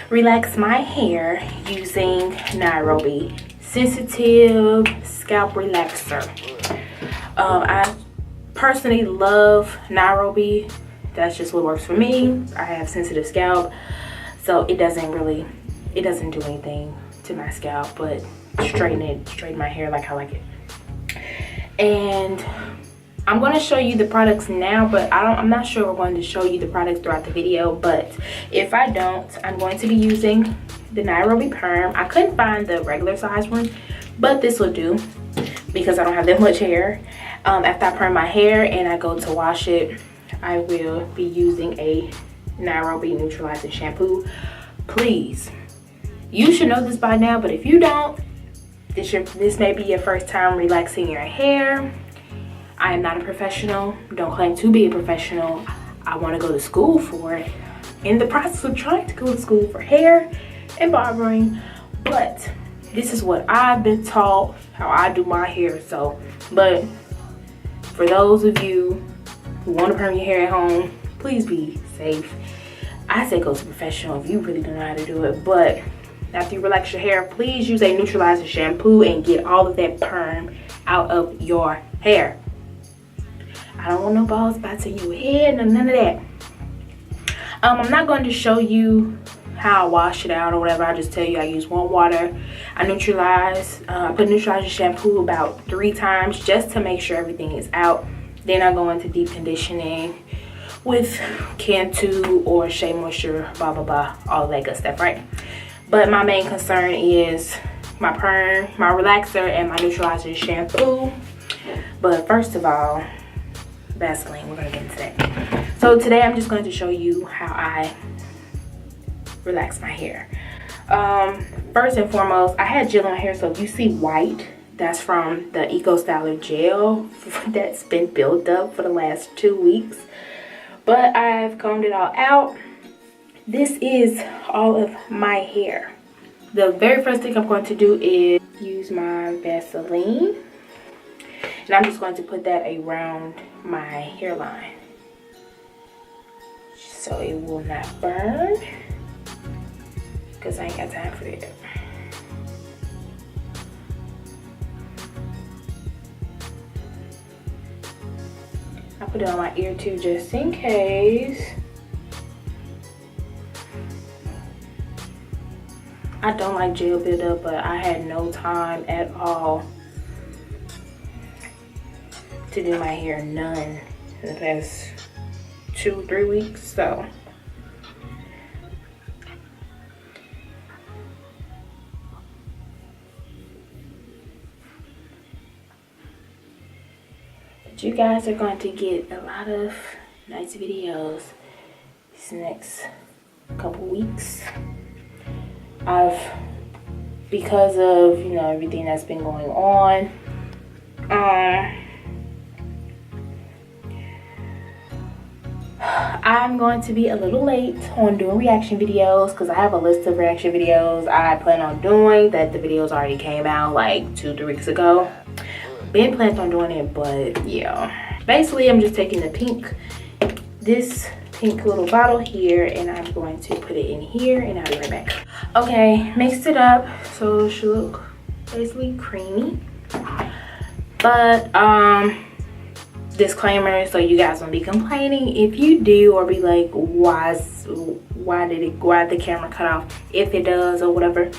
relax my hair using Nairobi sensitive scalp relaxer. I personally love Nairobi. That's just what works for me. I have sensitive scalp, so it doesn't do anything to my scalp, but straighten my hair like I like it. And I'm going to show you the products now, but I'm not sure we're going to show you the products throughout the video. But if I don't, I'm going to be using the Nairobi perm. I couldn't find the regular size one, but this will do because I don't have that much hair. After I perm my hair and I go to wash it, I will be using a Nairobi neutralizing shampoo. Please, you should know this by now, but if you don't, this may be your first time relaxing your hair. I am not a professional. Don't claim to be a professional. I want to go to school for it. In the process of trying to go to school for hair and barbering, but this is what I've been taught, how I do my hair. So, but for those of you who want to perm your hair at home, please be safe. I say go to professional if you really don't know how to do it. But after you relax your hair, please use a neutralizing shampoo and get all of that perm out of your hair. I don't want no bald spots in your head, none of that. I'm not going to show you how I wash it out or whatever. I just tell you I use warm water. I neutralize. I put neutralizing shampoo about 3 times just to make sure everything is out. Then I go into deep conditioning with Cantu or Shea Moisture, blah blah blah, all that good stuff, right? But my main concern is my perm, my relaxer, and my neutralizing shampoo. But first of all, Vaseline, we're gonna get into that. So today I'm just going to show you how I relax my hair. First and foremost, I had gel in my hair, so if you see white, that's from the Eco Styler gel that's been built up for the last 2 weeks. But I've combed it all out. This is all of my hair. The very first thing I'm going to do is use my Vaseline. And I'm just going to put that around my hairline, so it will not burn, because I ain't got time for that. I put it on my ear too, just in case. I don't like gel buildup, but I had no time at all to do my hair, none, in the past 2-3 weeks. So but you guys are going to get a lot of nice videos these next couple weeks. Because of, you know, everything that's been going on, I'm going to be a little late on doing reaction videos because I have a list of reaction videos I plan on doing that the videos already came out like 2-3 weeks ago. Been planning on doing it, but yeah. Basically, I'm just taking this pink little bottle here, and I'm going to put it in here, and I'll be right back. Okay, mixed it up so it should look basically creamy. But disclaimer, so you guys won't be complaining if you do, or be like, why did the camera cut off, if it does or whatever.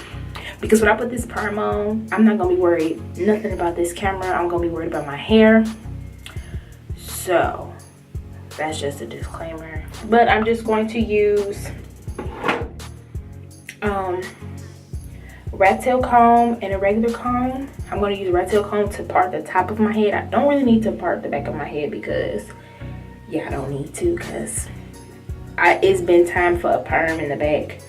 Because when I put this perm on, I'm not gonna be worried nothing about this camera. I'm gonna be worried about my hair. So that's just a disclaimer. But I'm just going to use rat tail comb and a regular comb. I'm going to use a rat tail comb to part the top of my head. I don't really need to part the back of my head because, yeah, I don't need to, because it's been time for a perm in the back.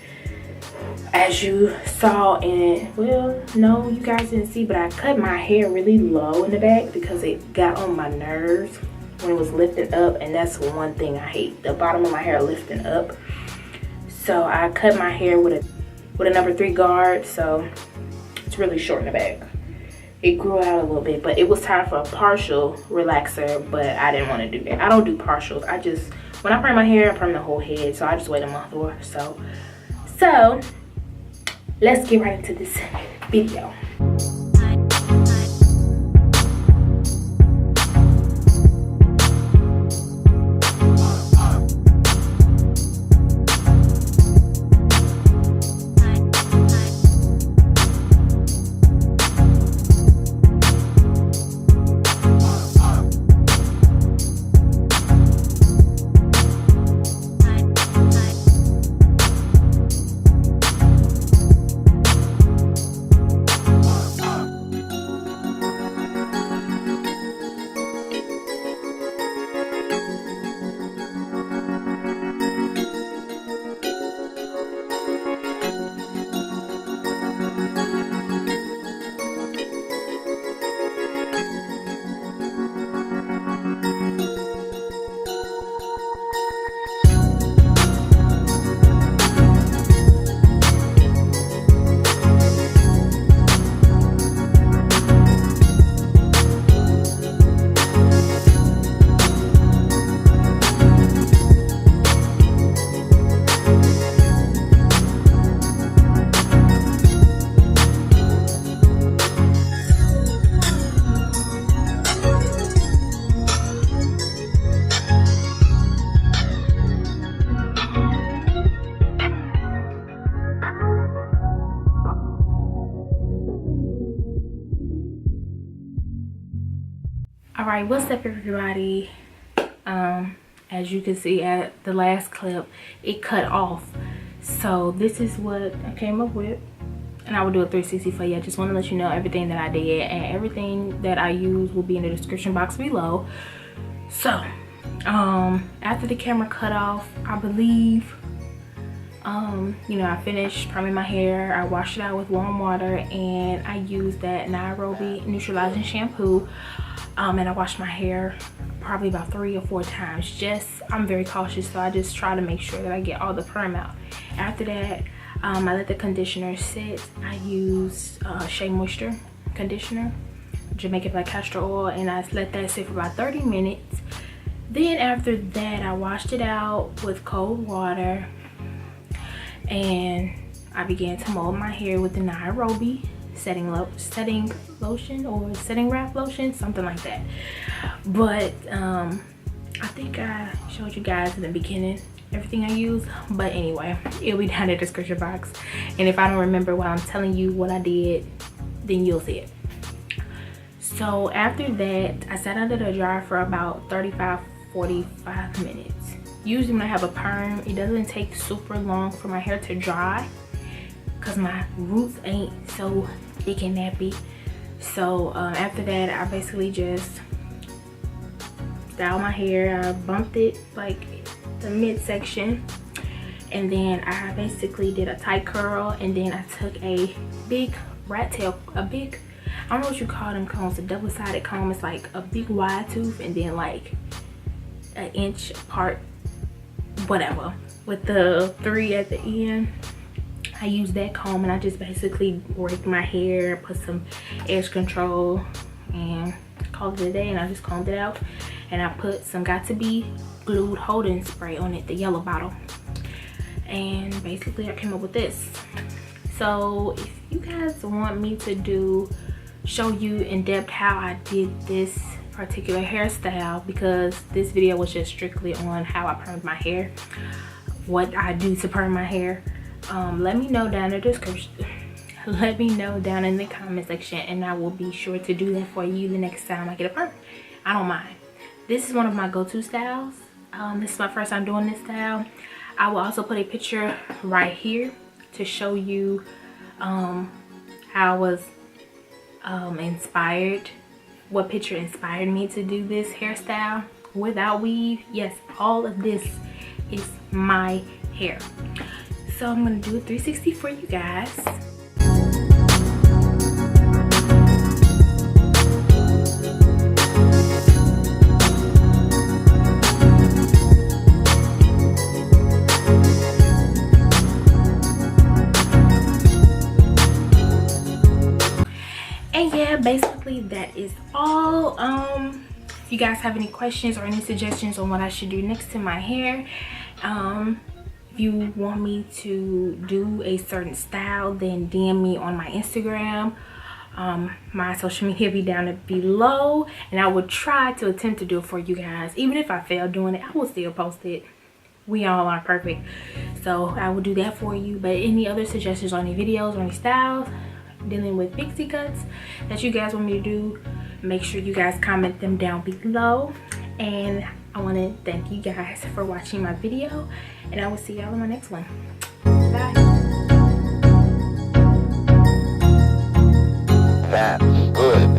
As you saw in, well, no, you guys didn't see, but I cut my hair really low in the back because it got on my nerves when it was lifting up, and that's one thing I hate, the bottom of my hair lifting up. So I cut my hair with a number 3 guard, so it's really short in the back. It grew out a little bit, but it was time for a partial relaxer, but I didn't want to do that. I don't do partials. When I perm my hair, I perm the whole head, so I just wait a month or so. So let's get right into this video. Alright, what's up everybody? As you can see at the last clip, it cut off. So this is what I came up with. And I will do a 360 for you. I just want to let you know everything that I did, and everything that I use will be in the description box below. So, after the camera cut off, I believe, you know, I finished priming my hair. I washed it out with warm water, and I used that Nairobi neutralizing shampoo. And I washed my hair probably about 3 or 4 times. I'm very cautious, so I just try to make sure that I get all the perm out. After that, I let the conditioner sit. I used Shea moisture conditioner, Jamaican black castor oil, and I let that sit for about 30 minutes. Then after that, I washed it out with cold water, and I began to mold my hair with the Nairobi setting lotion or setting wrap lotion, something like that. But I think I showed you guys in the beginning everything I use, but anyway, it'll be down in the description box, and if I don't remember while I'm telling you what I did, then you'll see it. So after that, I sat under the dryer for about 35-45 minutes. Usually when I have a perm, it doesn't take super long for my hair to dry because my roots ain't so thick and nappy. So after that, I basically just styled my hair. I bumped it like the midsection, and then I basically did a tight curl, and then I took a big rat tail, I don't know what you call them combs, a double-sided comb. It's like a big wide tooth and then like an inch apart, whatever, with the 3 at the end. I used that comb, and I just basically raked my hair, put some edge control, and called it a day. And I just combed it out, and I put some Got To Be glued holding spray on it, the yellow bottle, and basically I came up with this. So if you guys want me to show you in depth how I did this particular hairstyle, because this video was just strictly on how I permed my hair, what I do to perm my hair, let me know down in the description. Let me know down in the comment section, and I will be sure to do that for you the next time I get a perm. I don't mind. This is one of my go-to styles. This is my first time doing this style. I will also put a picture right here to show you how I was inspired, what picture inspired me to do this hairstyle without weave. Yes, all of this is my hair. So I'm gonna do a 360 for you guys. And yeah, basically that is all. If you guys have any questions or any suggestions on what I should do next to my hair, if If you want me to do a certain style, then DM me on my Instagram. My social media be down below, and I will try to attempt to do it for you guys. Even if I fail doing it, I will still post it. We all aren't perfect, so I will do that for you. But any other suggestions on any videos or any styles dealing with pixie cuts that you guys want me to do, make sure you guys comment them down below. And I want to thank you guys for watching my video, and I will see y'all in my next one. Bye. That's good.